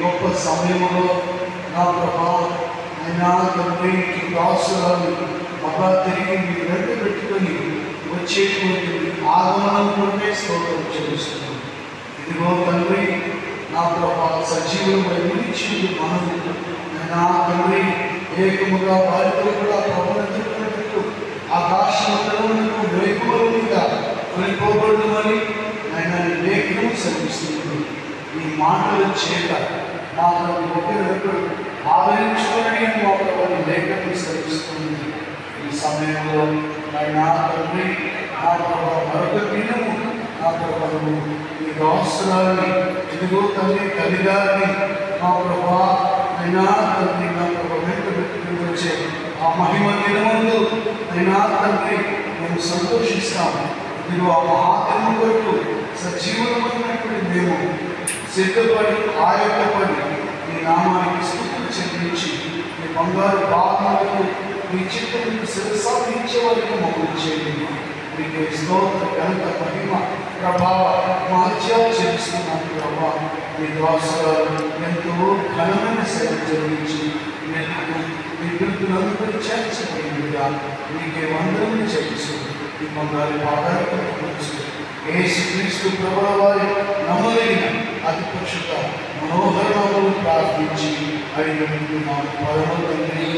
గొప్ప సమయంలో నా ప్రభా అయినా తండ్రి దాసురాలు మళ్ళా తిరిగి మీ వెంట పెట్టుకొని వచ్చేటువంటి ఆగమనం కొరకే స్తోత్రం చెల్లిస్తున్నాను. ఇదిగో తండ్రి నా ప్రభా సజీవులపై నిలిచింది మనము అయినా తండ్రి ఏకముగా వారితో కూడా ప్రబలెత్తుకున్నట్టు ఆకాశమండలమునకు వేకువలుగా కొనిపోబడుమని ఆయన లేఖను శ్రమిస్తున్నాడు. ఈ మాటల చేత మాకు ఒకరినొకరు ఆదరించుకొని మాకు వారి లేఖను శ్రమిస్తుంది. ఈ సమయంలో ఆయన తండ్రి నా ప్రభావ మరొక దినము నా ప్రభావం ఈ అవసరాన్ని ఇదిగో తండ్రి తల్లిగారిని మా ప్రభా అయినా తండ్రి నా ప్రభావ వెంట పెట్టుకుని వచ్చే ఆ మహిమ దినమందు అయినా తండ్రి మేము సంతోషిస్తాము. ఇదిగో ఆ మహాదినం కొరకు సజీవనమైనటువంటి మేము సిద్ధపడి ఆయత్తపడి మీ నామానికి స్తుతులు చెల్లించి మీ బంగారు పాదములకు మీ చిత్తములకు శిరసాధించే వరకు మమ్మల్ని చేయండి. మీకు స్తోత్ర ఘనత మహిమ ప్రభావ మహత్యాలు చెల్లిస్తున్నాను ప్రభా. మీ దాసురాలు ఎంతో ఘనమైన సేవ జరిగించి మీ పిలుపులందరూ చేర్చబడినగా మీకే వందనము చెల్లిస్తుంది. ఈ బంగారు పాదాలకు యేసుక్రీస్తు ప్రభువు వారి నమ్మదగిన అతి పరిశుద్ధ మనోహరములు ప్రార్థించి అడిగి పరమ తండ్రి.